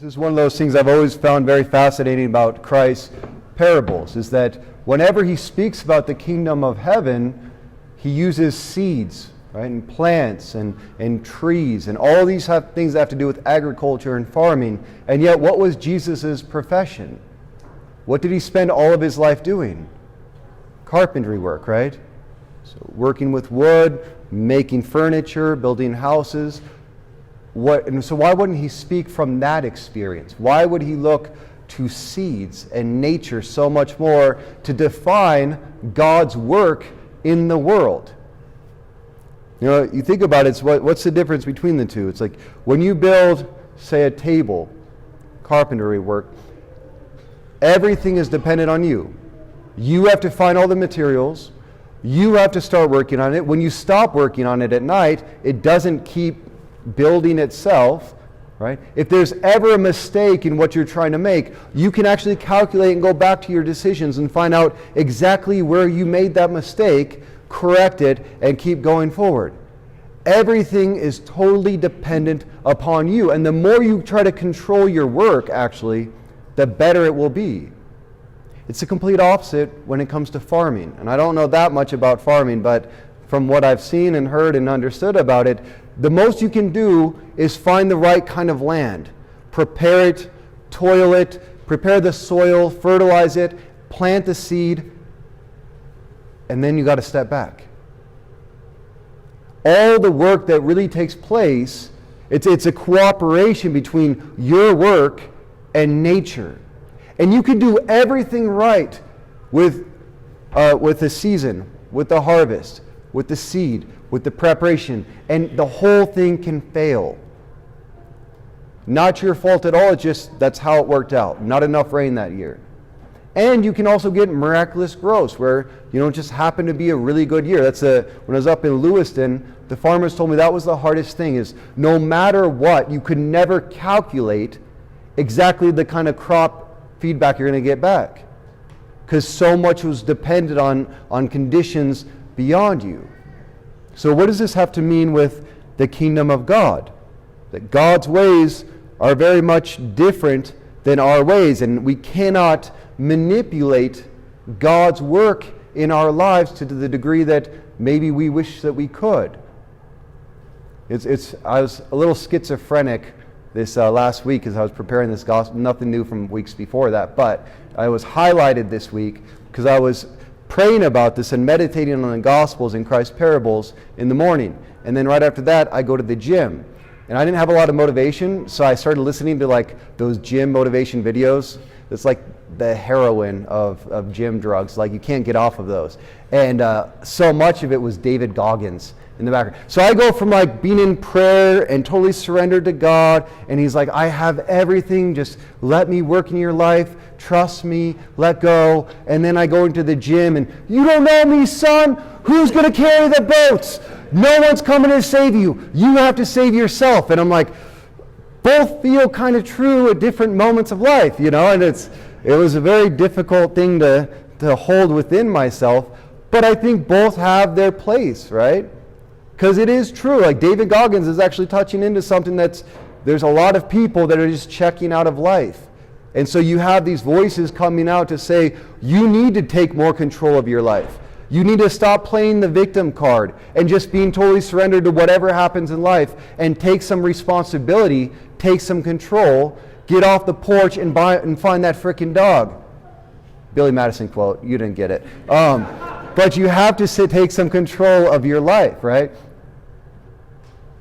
This is one of those things I've always found very fascinating about Christ's parables, is that whenever he speaks about the kingdom of heaven, he uses seeds, right, and plants and trees and all these things that have to do with agriculture and farming. And yet, what was Jesus' profession? What did he spend all of his life doing? Carpentry work, right? So working with wood, making furniture, building houses. So why wouldn't he speak from that experience? Why would he look to seeds and nature so much more to define God's work in the world? You know, you think about it, what's the difference between the two? It's like when you build, say, a table, carpentry work, everything is dependent on you. You have to find all the materials. You have to start working on it. When you stop working on it at night, it doesn't keep building itself, right? If there's ever a mistake in what you're trying to make, you can actually calculate and go back to your decisions and find out exactly where you made that mistake, correct it, and keep going forward. Everything is totally dependent upon you. And the more you try to control your work, actually, the better it will be. It's the complete opposite when it comes to farming. And I don't know that much about farming, but from what I've seen and heard and understood about it, the most you can do is find the right kind of land. Prepare it, toil it, prepare the soil, fertilize it, plant the seed, and then you got to step back. All the work that really takes place, it's a cooperation between your work and nature. And you can do everything right with the season, with the harvest, with the seed, with the preparation, and the whole thing can fail. Not your fault at all, it's just that's how it worked out. Not enough rain that year. And you can also get miraculous growth where just happen to be a really good year. When I was up in Lewiston, the farmers told me that was the hardest thing, is no matter what, you could never calculate exactly the kind of crop feedback you're going to get back, because so much was dependent on conditions beyond you. So what does this have to mean with the kingdom of God? That God's ways are very much different than our ways, and we cannot manipulate God's work in our lives to the degree that maybe we wish that we could. I was a little schizophrenic this last week as I was preparing this gospel. Nothing new from weeks before that, but I was highlighted this week because I was praying about this and meditating on the Gospels and Christ's parables in the morning. And then right after that, I go to the gym. And I didn't have a lot of motivation, so I started listening to those gym motivation videos. It's like the heroin of gym drugs. You can't get off of those. And so much of it was David Goggins in the background. So I go from being in prayer and totally surrendered to God, and he's like, I have everything, just let me work in your life, trust me, let go. And then I go into the gym and, you don't know me, son, who's going to carry the boats? No one's coming to save you. You have to save yourself. And I'm like, both feel kind of true at different moments of life, and it was a very difficult thing to hold within myself, but I think both have their place, right? Because it is true, David Goggins is actually touching into something there's a lot of people that are just checking out of life. And so you have these voices coming out to say, you need to take more control of your life. You need to stop playing the victim card and just being totally surrendered to whatever happens in life and take some responsibility, take some control, get off the porch and find that frickin' dog. Billy Madison quote, you didn't get it. But you have to take some control of your life, right?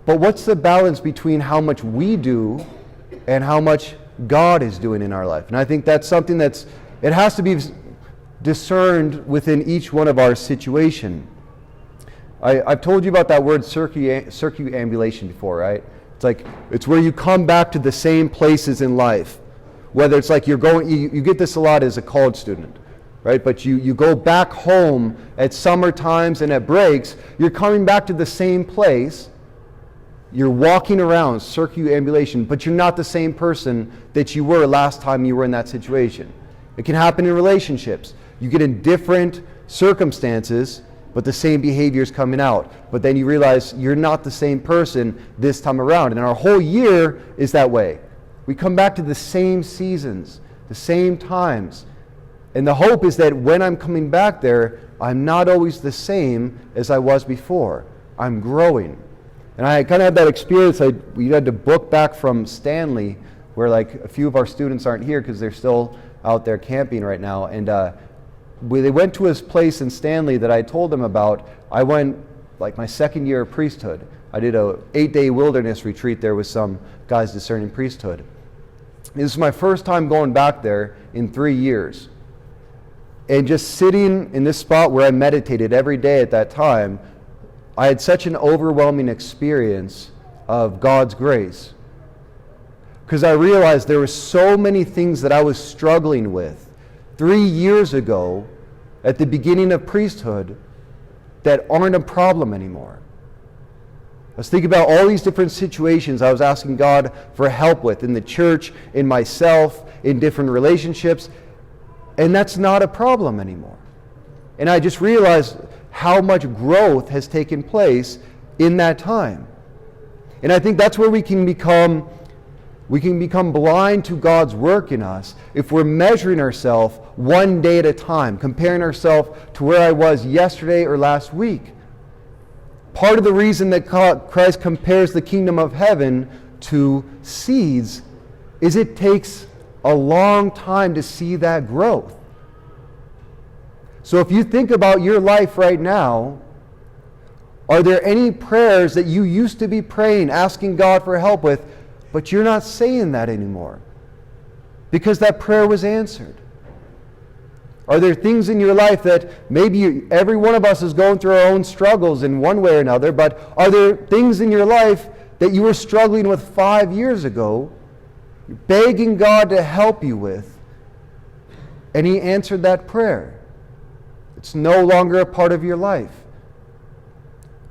But what's the balance between how much we do and how much God is doing in our life? And I think that's something it has to be discerned within each one of our situation. I've told you about that word circumambulation before, right? It's where you come back to the same places in life. Whether it's you're going, you get this a lot as a college student, right? But you go back home at summer times and at breaks, you're coming back to the same place. You're walking around, circumambulation, but you're not the same person that you were last time you were in that situation. It can happen in relationships. You get in different circumstances, but the same behavior is coming out. But then you realize you're not the same person this time around. And our whole year is that way. We come back to the same seasons, the same times. And the hope is that when I'm coming back there, I'm not always the same as I was before. I'm growing. And I kind of had that experience. We had to book back from Stanley, where like a few of our students aren't here because they're still out there camping right now. And they went to his place in Stanley that I told them about. I went like my second year of priesthood. I did a 8-day wilderness retreat there with some guys discerning priesthood. This is my first time going back there in 3 years. And just sitting in this spot where I meditated every day at that time, I had such an overwhelming experience of God's grace. Because I realized there were so many things that I was struggling with 3 years ago at the beginning of priesthood that aren't a problem anymore. I was thinking about all these different situations I was asking God for help with in the church, in myself, in different relationships, and that's not a problem anymore. And I just realized how much growth has taken place in that time. And I think that's where we can become blind to God's work in us if we're measuring ourselves one day at a time, comparing ourselves to where I was yesterday or last week. Part of the reason that Christ compares the kingdom of heaven to seeds is it takes a long time to see that growth. So if you think about your life right now, are there any prayers that you used to be praying, asking God for help with, but you're not saying that anymore because that prayer was answered? Are there things in your life that maybe every one of us is going through our own struggles in one way or another, but are there things in your life that you were struggling with 5 years ago, begging God to help you with, and He answered that prayer? It's no longer a part of your life.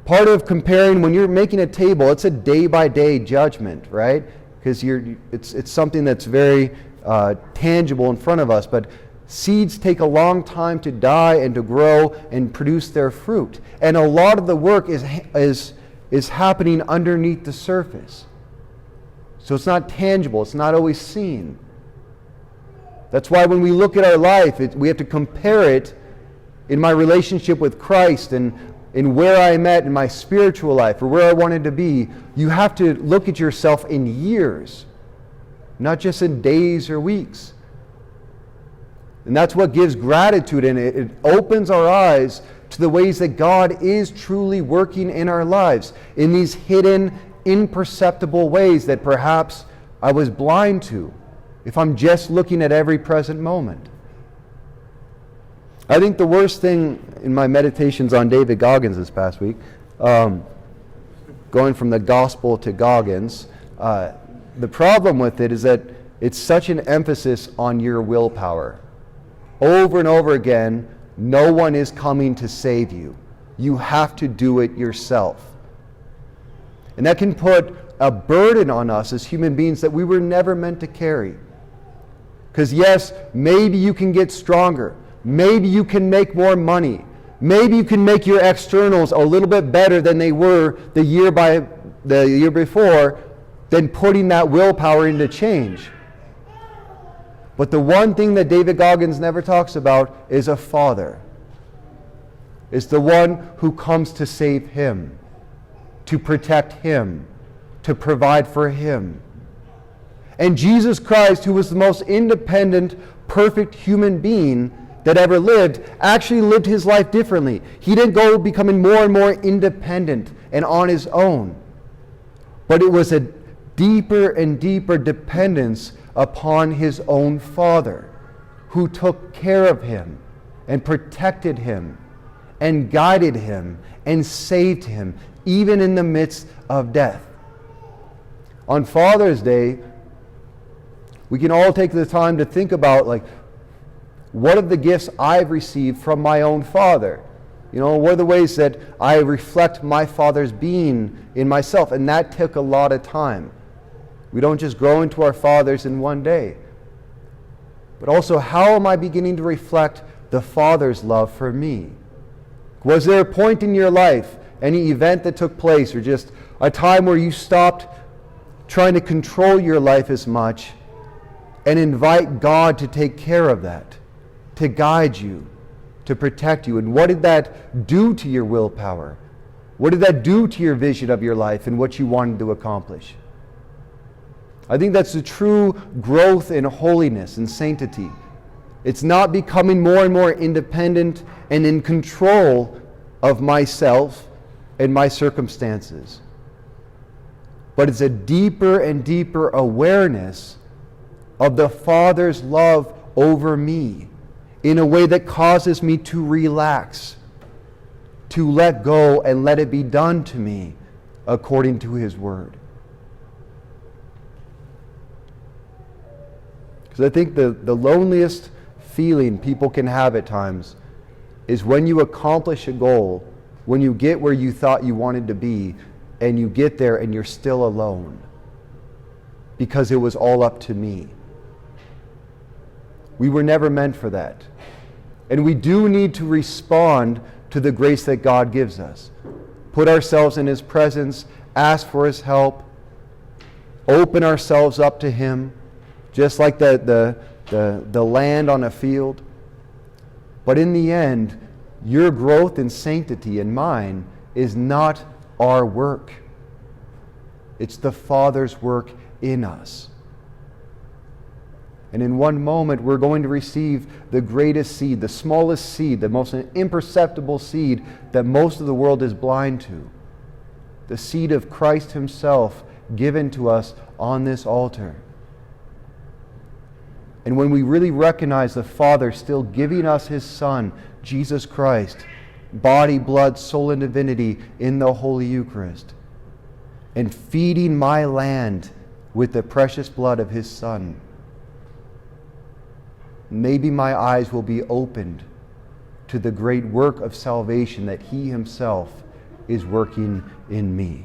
Part of comparing, when you're making a table, it's a day-by-day judgment, right? Because it's something that's very tangible in front of us, but seeds take a long time to die and to grow and produce their fruit. And a lot of the work is happening underneath the surface. So it's not tangible. It's not always seen. That's why when we look at our life, we have to compare it in my relationship with Christ and in where I'm at in my spiritual life or where I wanted to be. You have to look at yourself in years, not just in days or weeks. And that's what gives gratitude, and it opens our eyes to the ways that God is truly working in our lives, in these hidden, imperceptible ways that perhaps I was blind to if I'm just looking at every present moment. I think the worst thing in my meditations on David Goggins this past week, going from the gospel to Goggins, the problem with it is that it's such an emphasis on your willpower. Over and over again, no one is coming to save you. You have to do it yourself. And that can put a burden on us as human beings that we were never meant to carry. Because yes, maybe you can get stronger. Maybe you can make more money. Maybe you can make your externals a little bit better than they were the year before, than putting that willpower into change. But the one thing that David Goggins never talks about is a father. It's the one who comes to save him, to protect him, to provide for him. And Jesus Christ, who was the most independent, perfect human being that ever lived, actually lived his life differently. He didn't go becoming more and more independent and on his own. But it was a deeper and deeper dependence upon his own Father, who took care of him and protected him and guided him and saved him, even in the midst of death. On Father's Day, we can all take the time to think about, what are the gifts I've received from my own father? What are the ways that I reflect my father's being in myself? And that took a lot of time. We don't just grow into our fathers in one day. But also, how am I beginning to reflect the Father's love for me? Was there a point in your life, any event that took place, or just a time where you stopped trying to control your life as much and invite God to take care of that, to guide you, to protect you. And what did that do to your willpower? What did that do to your vision of your life and what you wanted to accomplish? I think that's the true growth in holiness and sanctity. It's not becoming more and more independent and in control of myself and my circumstances. But it's a deeper and deeper awareness of the Father's love over me in a way that causes me to relax, to let go and let it be done to me according to His Word. Because I think the loneliest feeling people can have at times is when you accomplish a goal, when you get where you thought you wanted to be, and you get there and you're still alone because it was all up to me. We were never meant for that. And we do need to respond to the grace that God gives us. Put ourselves in His presence, ask for His help, open ourselves up to Him, just like the land on a field. But in the end, your growth in sanctity and mine is not our work. It's the Father's work in us. And in one moment, we're going to receive the greatest seed, the smallest seed, the most imperceptible seed that most of the world is blind to. The seed of Christ Himself given to us on this altar. And when we really recognize the Father still giving us His Son, Jesus Christ, body, blood, soul, and divinity in the Holy Eucharist, and feeding my land with the precious blood of His Son, maybe my eyes will be opened to the great work of salvation that He Himself is working in me.